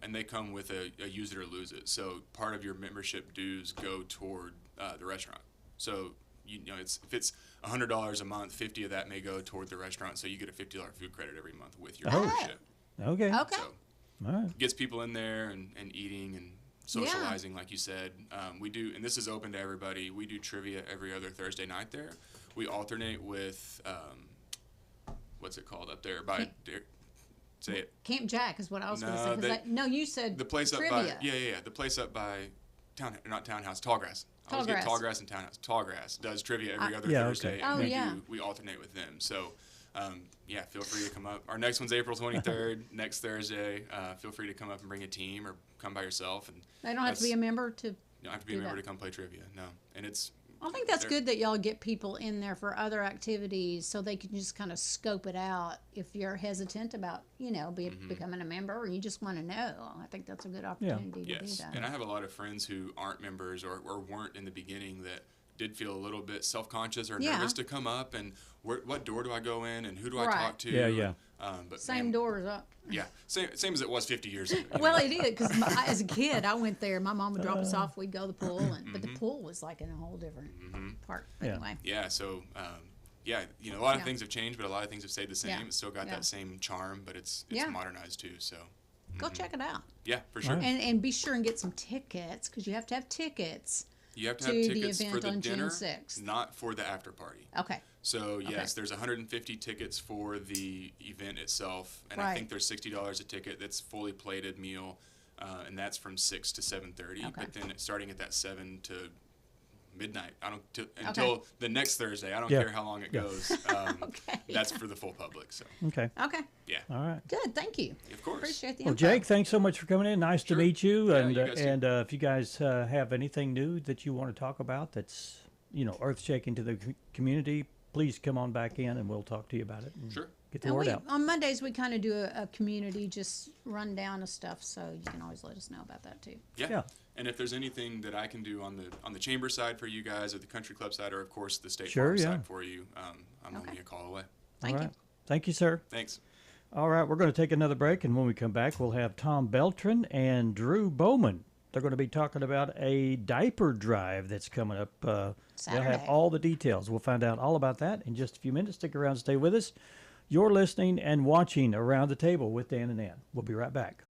L: and they come with a use it or lose it. So part of your membership dues go toward the restaurant. So you know if it's $100 a month, $50 of that may go toward the restaurant. So you get a $50 food credit every month with your membership.
B: Okay.
L: So
B: all right.
L: Gets people in there and eating and socializing, like you said. We do, and this is open to everybody. We do trivia every other Thursday night there. We alternate with, what's it called up there? Say it.
C: Camp Jack is what I was going to say. No, you said
L: the place
C: trivia.
L: Up by the place up by Tallgrass. I always get Tallgrass and Townhouse. Tallgrass does trivia every other Thursday, and we alternate with them. So. Feel free to come up. Our next one's April 23rd, next Thursday. Feel free to come up and bring a team or come by yourself. And
C: they don't have to be a member to. You
L: don't have to be a member to come play trivia. No, and
C: I think that's good that y'all get people in there for other activities so they can just kind of scope it out if you're hesitant about becoming a member or you just want to know. I think that's a good opportunity to do that.
L: And I have a lot of friends who aren't members or weren't in the beginning that did feel a little bit self-conscious or nervous to come up and what door do I go in and who do I talk to?
B: Yeah.
L: But
C: same doors up.
L: Yeah, same as it was 50 years ago.
C: Well, it is because as a kid, I went there. My mom would drop us off. We'd go to the pool, but the pool was like in a whole different part. Anyway.
L: Yeah. So, a lot of things have changed, but a lot of things have stayed the same. It's still got that same charm, but it's modernized too. So.
C: Go check it out.
L: Yeah, for sure.
C: And be sure and get some tickets because you have to have tickets.
L: You have to have tickets
C: the event
L: for the
C: on
L: dinner,
C: June 6th.
L: not for the after party.
C: Okay.
L: So, yes, there's 150 tickets for the event itself, and I think there's $60 a ticket that's fully plated meal, and that's from 6 to 7:30. Okay. But then starting at that 7 to midnight, until the next Thursday. I don't care how long it goes. That's for the full public. So.
B: Okay.
L: Yeah.
B: All right.
C: Good. Thank you.
L: Of course.
C: Appreciate the
B: info. Well, Jake, thanks so much for coming in. Nice to meet you. And if you guys have anything new that you want to talk about that's earth-shaking to the community, please come on back in and we'll talk to you about it.
L: Sure.
B: Get the word out.
C: On Mondays, we kind of do a community just rundown of stuff, so you can always let us know about that too.
L: Yeah. And if there's anything that I can do on the chamber side for you guys, or the country club side, or of course the state farm side for you, I'm only a call away.
C: Thank you.
B: Thank you, sir.
L: Thanks.
B: All right, we're going to take another break, and when we come back, we'll have Tom Beltran and Drew Bowman they're going to be talking about a diaper drive that's coming up. They'll have
C: Saturday.
B: all the details. We'll find out all about that in just a few minutes. Stick around, stay with us. You're listening and watching Around the Table with Dan and Ann. We'll be right back.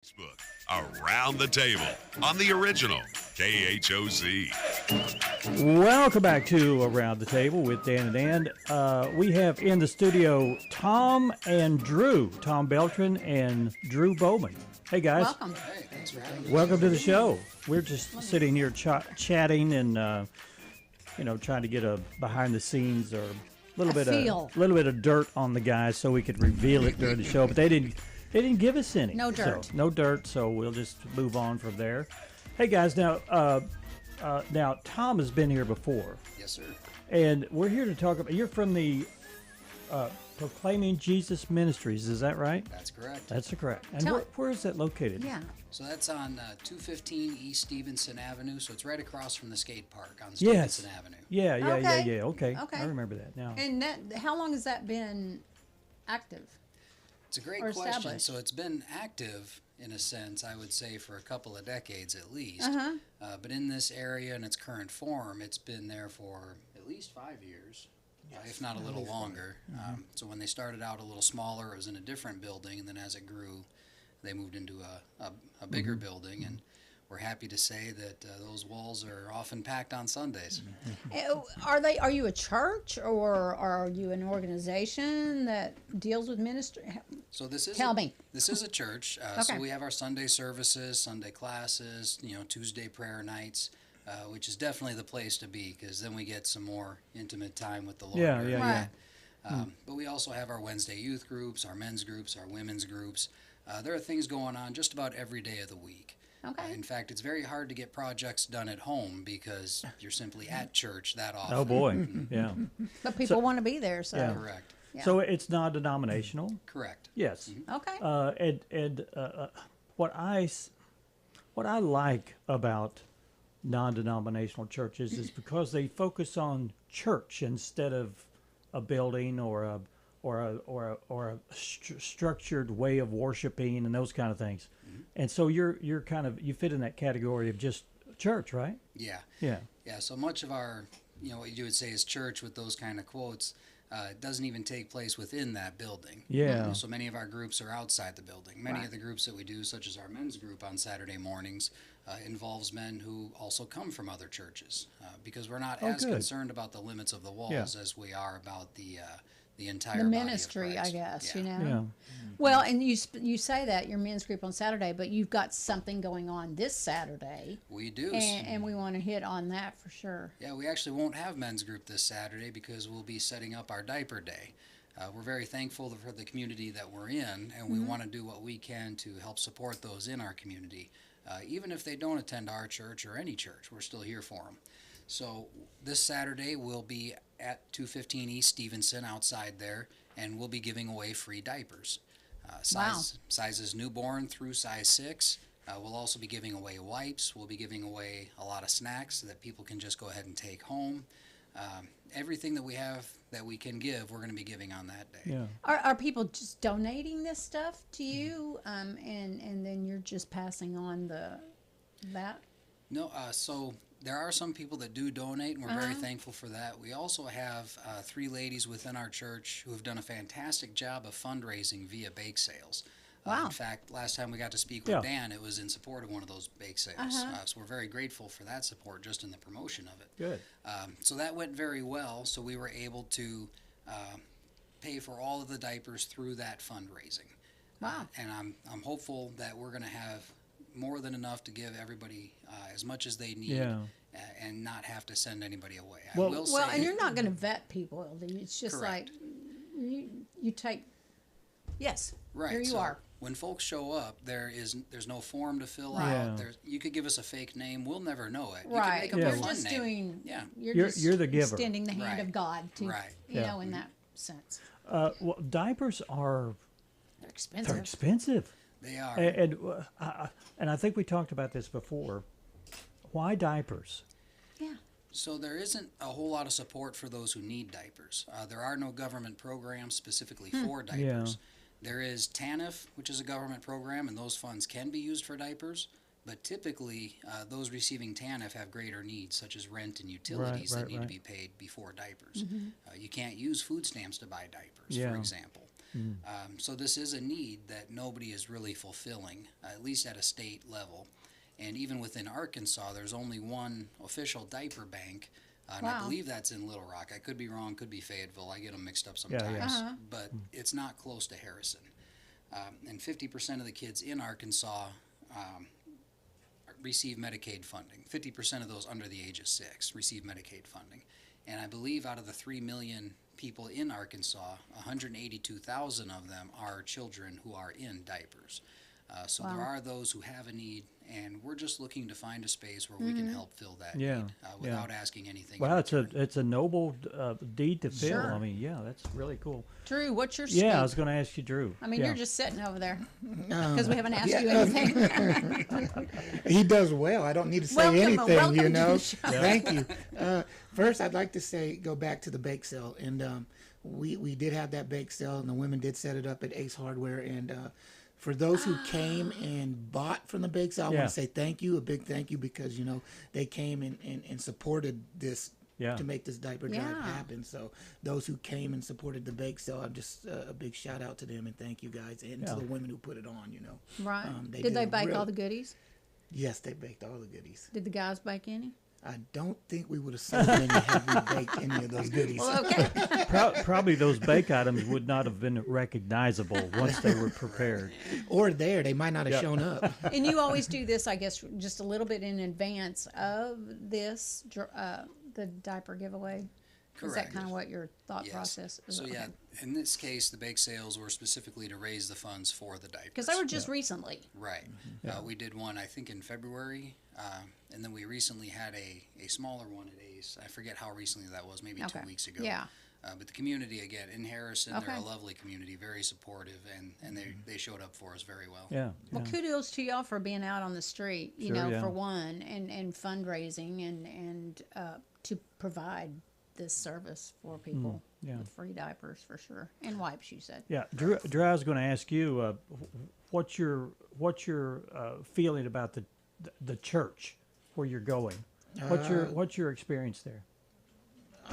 A: Facebook, Around the Table, on the original KHOZ.
B: Welcome back to Around the Table with Dan and Ann. We have in the studio Tom and Drew, Tom Beltran and Drew Bowman. Hey, guys.
C: Welcome.
M: Hey, thanks for having me.
B: Welcome to the show. We're just sitting here chatting and, trying to get a behind the scenes or a little bit of dirt on the guys so we could reveal it during the show. But they didn't give us any.
C: No dirt.
B: No dirt, so we'll just move on from there. Hey, guys, now Tom has been here before.
M: Yes, sir.
B: And we're here to talk about, you're from the Proclaiming Jesus Ministries. Is that right?
M: That's correct.
B: That's correct. And where is that located?
C: Yeah.
M: So that's on 215 East Stevenson Avenue. So it's right across from the skate park on Stevenson Avenue.
B: Yeah.
C: Okay.
B: Okay.
C: Okay.
B: I remember that now.
C: And how long has that been active?
M: It's a great question. So it's been active in a sense, I would say, for a couple of decades at least. But in this area in its current form, it's been there for at least 5 years, if not a little longer. So when they started out a little smaller, it was in a different building, and then as it grew, they moved into a bigger building, and we're happy to say that those walls are often packed on Sundays.
C: Are you a church, or are you an organization that deals with ministry?
M: So this is This is a church. So we have our Sunday services, Sunday classes, Tuesday prayer nights, which is definitely the place to be, because then we get some more intimate time with the Lord.
B: Yeah.
M: But we also have our Wednesday youth groups, our men's groups, our women's groups. There are things going on just about every day of the week.
C: Okay.
M: In fact, it's very hard to get projects done at home because you're simply at church that often.
B: Oh boy, yeah.
C: But people want to be there, so.
B: Yeah.
M: Correct.
C: Yeah.
B: So it's non-denominational.
M: Correct.
B: Yes.
C: Okay.
B: And what I like about non-denominational churches is because they focus on church instead of a building or a structured way of worshiping and those kind of things. And so you fit in that category of just church, right?
M: Yeah.
B: Yeah.
M: Yeah. So much of our, what you would say is church with those kind of quotes, it doesn't even take place within that building.
B: Yeah.
M: So many of our groups are outside the building. Many of the groups that we do, such as our men's group on Saturday mornings, involves men who also come from other churches, because we're not as concerned about the limits of the walls as we are about the entire
C: ministry, I guess.
B: Yeah.
C: Well, and you say that your men's group on Saturday, but you've got something going on this Saturday.
M: We do,
C: and we want to hit on that for sure.
M: Yeah, we actually won't have men's group this Saturday because we'll be setting up our Diaper Day. We're very thankful for the community that we're in, and we want to do what we can to help support those in our community. Even if they don't attend our church or any church, we're still here for them. So this Saturday we'll be at 215 East Stevenson outside there, and we'll be giving away free diapers. Sizes newborn through size 6. We'll also be giving away wipes. We'll be giving away a lot of snacks that people can just go ahead and take home. Everything that we have that we can give, we're going to be giving on that day.
B: Yeah.
C: Are people just donating this stuff to you, and then you're just passing on that?
M: No, so there are some people that do donate, and we're very thankful for that. We also have 3 ladies within our church who have done a fantastic job of fundraising via bake sales.
C: Wow.
M: In fact, last time we got to speak with Dan, it was in support of one of those bake sales. So we're very grateful for that support just in the promotion of it.
B: Good.
M: So that went very well. So we were able to pay for all of the diapers through that fundraising.
C: Wow.
M: And I'm hopeful that we're going to have more than enough to give everybody as much as they need and not have to send anybody away.
C: Well, and you're not going to vet people. It's just
M: Correct.
C: like you take. Yes.
M: Right.
C: Here you are.
M: When folks show up, there's no form to fill out. You could give us a fake name. We'll never know it.
C: Right.
M: You can make up a fun
C: just
M: name.
C: doing.
M: Yeah.
B: You're the giver.
C: Extending the hand of God to.
M: Right.
C: You know, in that sense.
B: Well, diapers are.
C: They're expensive.
B: They're expensive.
M: They are.
B: And I think we talked about this before. Why diapers?
C: Yeah.
M: So there isn't a whole lot of support for those who need diapers. There are no government programs specifically for diapers. There is TANF, which is a government program, and those funds can be used for diapers. But typically, those receiving TANF have greater needs, such as rent and utilities that need to be paid before diapers. You can't use food stamps to buy diapers, for example. So this is a need that nobody is really fulfilling, at least at a state level. And even within Arkansas, there's only one official diaper bank, and I believe that's in Little Rock. I could be wrong, could be Fayetteville. I get them mixed up sometimes. But it's not close to Harrison. And 50% of the kids in Arkansas receive Medicaid funding. 50% of those under the age of 6 receive Medicaid funding. And I believe out of the 3 million people in Arkansas, 182,000 of them are children who are in diapers. So
C: Wow.
M: there are those who have a need, and we're just looking to find a space where we can help fill that
B: Yeah,
M: need without asking anything.
B: Well,
M: in return.
B: it's a noble deed to fill.
C: Sure.
B: I mean, yeah, that's really cool.
C: Drew, what's your scoop?
B: Yeah, I was going to ask you, Drew.
C: I mean,
B: Yeah.
C: you're just sitting over there because we haven't asked you anything.
N: He does well. I don't need to say
C: Welcome to
N: anything,
C: the show.
N: Thank you. First, I'd like to go back to the bake sale. And we did have that bake sale, and the women did set it up at Ace Hardware. And for those who came and bought from the bake sale, I want to say thank you, a big thank you, because, they came and supported this to make this diaper drive happen. So those who came and supported the bake sale, I'm just a big shout out to them and thank you guys, and to the women who put it on.
C: Right. Did they bake all the goodies?
N: Yes, they baked all the goodies.
C: Did the guys bake any?
N: I don't think we would have sold any had we baked any of those goodies.
C: Well, okay.
B: Probably those bake items would not have been recognizable once they were prepared.
N: Or there, they might not have shown up.
C: And you always do this, I guess, just a little bit in advance of this, the diaper giveaway.
M: Correct.
C: Is that kind of what your thought process is?
M: So yeah, in this case, the bake sales were specifically to raise the funds for the diapers.
C: Because they were just recently.
M: Right. We did one, I think, in February, and then we recently had a smaller one at Ace. I forget how recently that was, maybe 2 weeks ago.
C: Yeah.
M: But the community, again, in Harrison, they're a lovely community, very supportive, and they showed up for us very well.
B: Yeah.
C: Well, kudos to y'all for being out on the street, for one, and fundraising and to provide this service for people with free diapers, for sure, and wipes, you said.
B: Yeah, Drew, I was going to ask you, what's your feeling about the church where you're going? What's your experience there?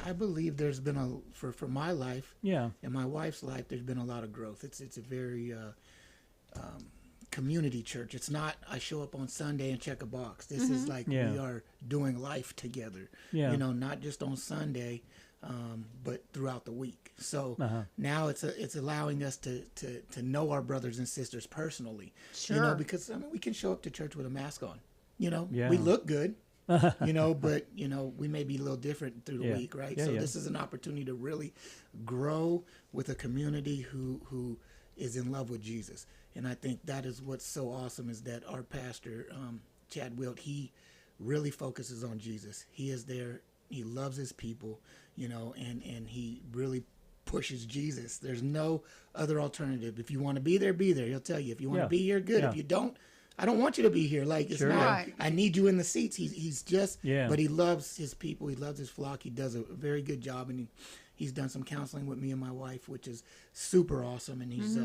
N: I believe there's been for my life, and my wife's life, there's been a lot of growth. It's a very community church. It's not I show up on Sunday and check a box. This is like we are doing life together. Not just on Sunday, but throughout the week. So now it's allowing us to know our brothers and sisters personally.
C: Sure.
N: Because we can show up to church with a mask on. We look good. But we may be a little different through the week, right? So this is an opportunity to really grow with a community who is in love with Jesus. And I think that is what's so awesome, is that our pastor, Chad Wilt, he really focuses on Jesus. He is there. He loves his people, and he really pushes Jesus. There's no other alternative. If you want to be there, be there. He'll tell you. If you want to be here, good. If you don't, I don't want you to be here. Like, it's not,
C: Right.
N: I need you in the seats. He's just, but he loves his people. He loves his flock. He does a very good job. And he's done some counseling with me and my wife, which is super awesome. And he's,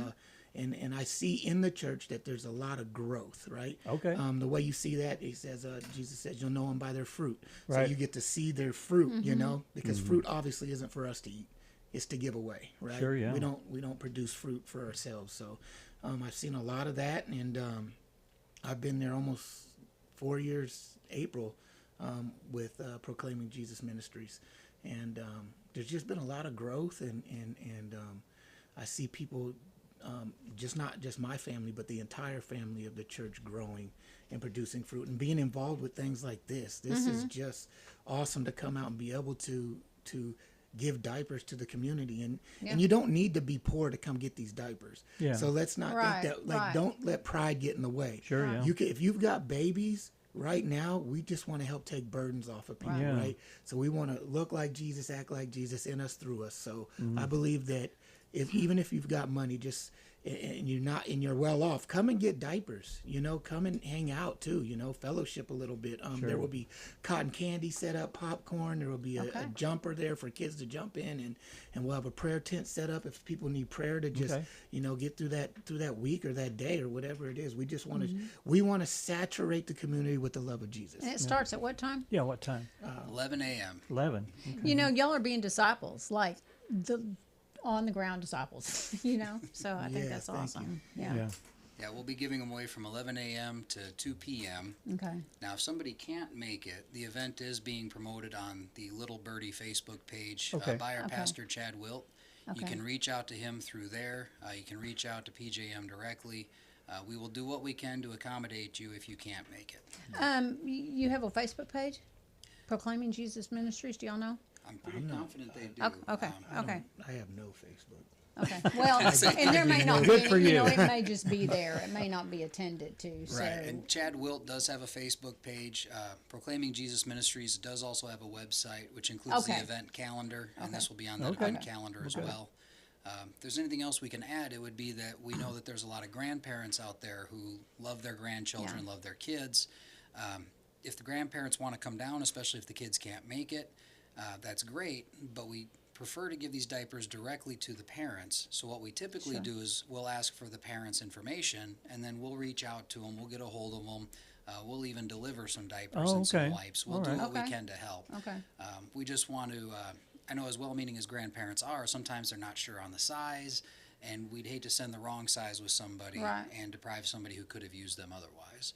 N: and I see in the church that there's a lot of growth, right?
B: Okay.
N: The way you see that, he says, Jesus says, you'll know them by their fruit.
B: Right.
N: So you get to see their fruit, because fruit obviously isn't for us to eat. It's to give away, right?
B: Sure, yeah.
N: We don't produce fruit for ourselves. So I've seen a lot of that, and I've been there almost 4 years, April, with Proclaiming Jesus Ministries. And there's just been a lot of growth, and I see people, not just my family, but the entire family of the church growing and producing fruit and being involved with things like this. This is just awesome to come out and be able to give diapers to the community, and you don't need to be poor to come get these diapers. Yeah. So let's not think that, don't let pride get in the way.
B: Sure. Yeah.
N: You can, if you've got babies right now, we just want to help take burdens off of people, right? So we want to look like Jesus, act like Jesus, in us, through us. So I believe that even if you've got money, and you're well off, come and get diapers, come and hang out too, fellowship a little bit. There will be cotton candy set up, popcorn, there will be a jumper there for kids to jump in, and we'll have a prayer tent set up if people need prayer to just get through that week or that day or whatever it is. We just want to saturate the community with the love of Jesus.
C: And it starts at what time?
B: Yeah, what time?
M: 11 a.m.
B: 11. Okay.
C: Y'all are being disciples, like the on the ground disciples, so I think that's awesome. Yeah,
M: we'll be giving them away from 11 a.m. to 2 p.m.
C: Okay.
M: Now, if somebody can't make it, the event is being promoted on the Little Birdie Facebook page by our pastor, Chad Wilt. You can reach out to him through there. You can reach out to PJM directly. We will do what we can to accommodate you if you can't make it.
C: You have a Facebook page? Proclaiming Jesus Ministries, do y'all know?
M: I'm pretty confident they do.
C: Okay.
N: I have no Facebook.
C: Okay. Well, and there may not be
B: Good
C: any,
B: for you.
C: it may just be there. It may not be attended to. So.
M: Right. And Chad Wilt does have a Facebook page. Proclaiming Jesus Ministries does also have a website, which includes the event calendar, and this will be on that event calendar as well. If there's anything else we can add, it would be that we know that there's a lot of grandparents out there who love their grandchildren, love their kids. If the grandparents want to come down, especially if the kids can't make it, that's great, but we prefer to give these diapers directly to the parents. So what we typically do is we'll ask for the parents' information, and then we'll reach out to them, we'll get a hold of them, we'll even deliver some diapers and some wipes. We'll do what we can to help. We just want to, I know as well-meaning as grandparents are, sometimes they're not sure on the size, and we'd hate to send the wrong size with somebody and deprive somebody who could have used them otherwise.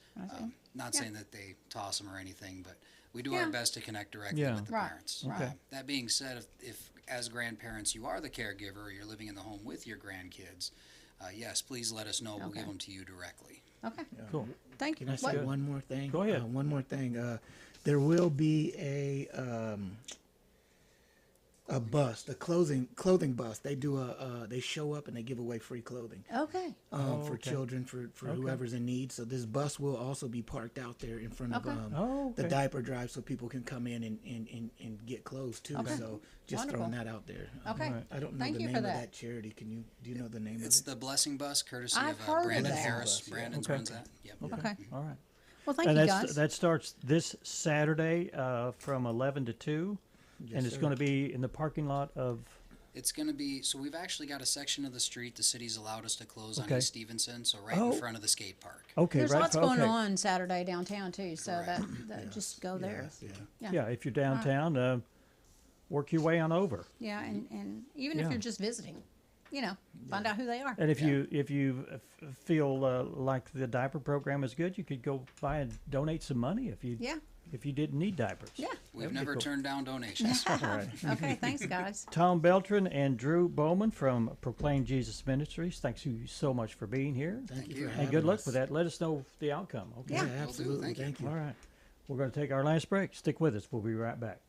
M: Not saying that they toss them or anything, but we do our best to connect directly with the parents. That being said, if as grandparents you are the caregiver or you're living in the home with your grandkids, yes, please let us know. We'll give them to you directly.
C: Okay.
B: Cool.
C: Thank you.
N: Can I say one more thing?
B: Go ahead.
N: One more thing. There will be a bust, a clothing bust. They do they show up and they give away free clothing.
C: Okay.
N: For children, for whoever's in need. So this bus will also be parked out there in front of the diaper drive, so people can come in and get clothes too. So just throwing that out there.
C: Okay.
N: I don't know the name of that charity. Do you know the name of it?
M: It's the Blessing Bus, courtesy
C: I've
M: of
C: heard
M: Brandon
C: of that.
M: Harris. Brandon runs that. Yep.
C: Okay.
B: All right.
C: Well, thank you, guys.
B: That starts this Saturday from 11 to 2. And it's going to be in the parking lot of...
M: It's going to be, so we've actually got a section of the street the city's allowed us to close on East Stevenson, so right in front of the skate park.
B: Okay,
C: There's lots going on Saturday downtown too, so that just go there.
B: Yeah, if you're downtown, work your way on over.
C: Yeah, and even if you're just visiting, find out who they are.
B: And if you feel like the diaper program is good, you could go by and donate some money if you didn't need diapers.
C: Yeah.
M: We've never turned down donations.
B: All right.
C: Okay, thanks, guys.
B: Tom Beltran and Drew Bowman from Proclaim Jesus Ministries, thanks you so much for being here.
N: Thank you for having
B: And good luck
N: us.
B: with that. Let us know the outcome. Okay?
C: Yeah,
N: absolutely. Thank you.
B: All right. We're going to take our last break. Stick with us. We'll be right back.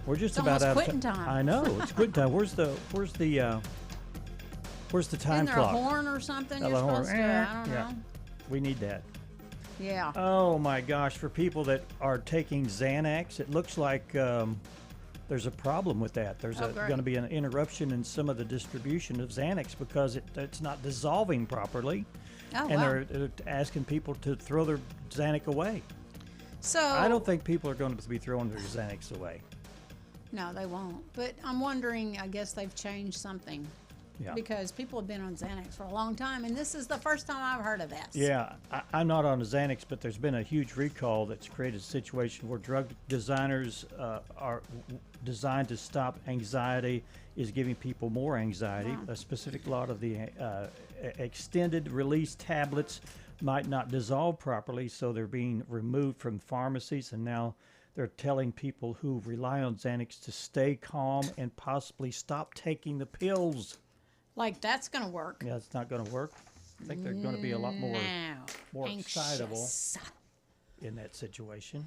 B: We're just
C: it's
B: about out of
C: quitting time.
B: I know it's quitting time. Where's the time
C: Isn't there
B: clock?
C: a horn or something?
B: Oh,
C: You're
B: the horn.
C: supposed to. I don't know.
B: We need that.
C: Yeah.
B: Oh my gosh! For people that are taking Xanax, it looks like there's a problem with that. There's going to be an interruption in some of the distribution of Xanax because it's not dissolving properly, and they're asking people to throw their Xanax away.
C: So
B: I don't think people are going to be throwing their Xanax away.
C: No, they won't. But I'm wondering. I guess they've changed something. Yeah. Because people have been on Xanax for a long time, and this is the first time I've heard of this.
B: Yeah, I'm not on Xanax, but there's been a huge recall that's created a situation where drug designers are designed to stop anxiety, is giving people more anxiety.
C: Wow.
B: A specific lot of the extended release tablets might not dissolve properly, so they're being removed from pharmacies, and now they're telling people who rely on Xanax to stay calm and possibly stop taking the pills.
C: Like that's going to work.
B: Yeah, it's not going to work. I think they're going to be a lot more excitable in that situation.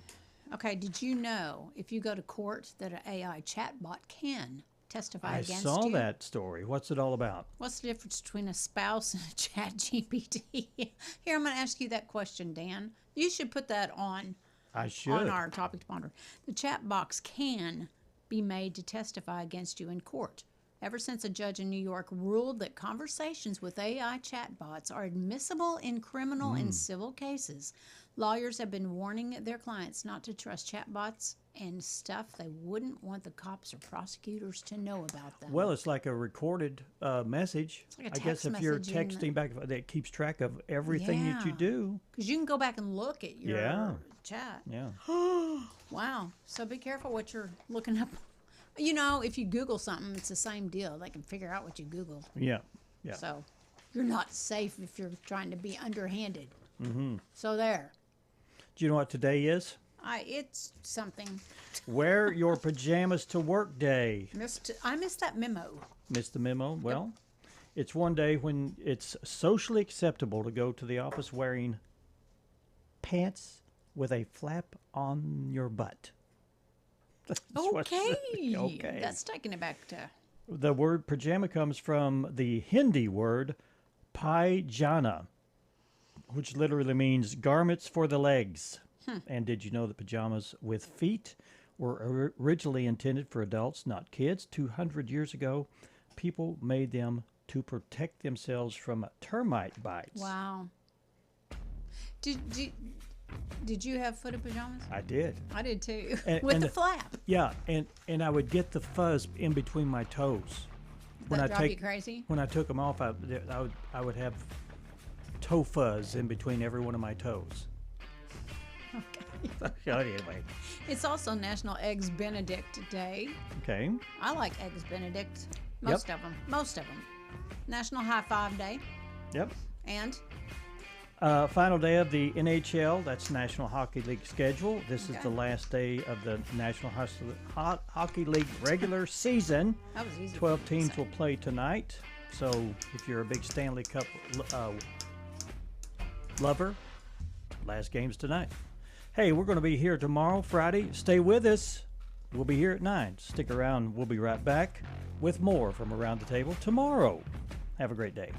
C: Okay, did you know if you go to court that an AI chatbot can testify against you?
B: I saw that story. What's it all about?
C: What's the difference between a spouse and a chat GPT? Here, I'm going to ask you that question, Dan. You should put that on.
B: I should.
C: On our topic to ponder. The chat box can be made to testify against you in court. Ever since a judge in New York ruled that conversations with AI chatbots are admissible in criminal and civil cases, lawyers have been warning their clients not to trust chatbots and stuff they wouldn't want the cops or prosecutors to know about them.
B: Well, it's like a recorded message.
C: It's like a text
B: I guess if you're texting back, that keeps track of everything that you do.
C: Because you can go back and look at your chat.
B: Yeah.
C: Wow. So be careful what you're looking up. You know, if you Google something, it's the same deal. They can figure out what you Googled.
B: Yeah, yeah.
C: So you're not safe if you're trying to be underhanded.
B: Mm-hmm.
C: So there.
B: Do you know what today is?
C: It's something.
B: Wear your pajamas to work day.
C: I missed that memo.
B: Missed the memo? Well, it's one day when it's socially acceptable to go to the office wearing pants with a flap on your butt.
C: Okay. That's taking it back to...
B: The word pajama comes from the Hindi word paijana, which literally means garments for the legs. And did you know that pajamas with feet were originally intended for adults, not kids? 200 years ago, people made them to protect themselves from termite bites.
C: Wow. Did you have footed pajamas?
B: I did.
C: I did too. With the flap.
B: Yeah, and I would get the fuzz in between my toes.
C: That drive you crazy?
B: When I took them off, I would have toe fuzz in between every one of my toes.
C: Okay.
B: Anyway.
C: It's also National Eggs Benedict Day.
B: Okay.
C: I like Eggs Benedict. Most of them. National High Five Day.
B: Yep.
C: And?
B: Final day of the NHL, that's National Hockey League schedule. This is the last day of the National Hockey League regular season.
C: That was easy.
B: 12 teams will play tonight. So if you're a big Stanley Cup lover, last game's tonight. Hey, we're going to be here tomorrow, Friday. Stay with us. We'll be here at 9. Stick around. We'll be right back with more from Around the Table tomorrow. Have a great day.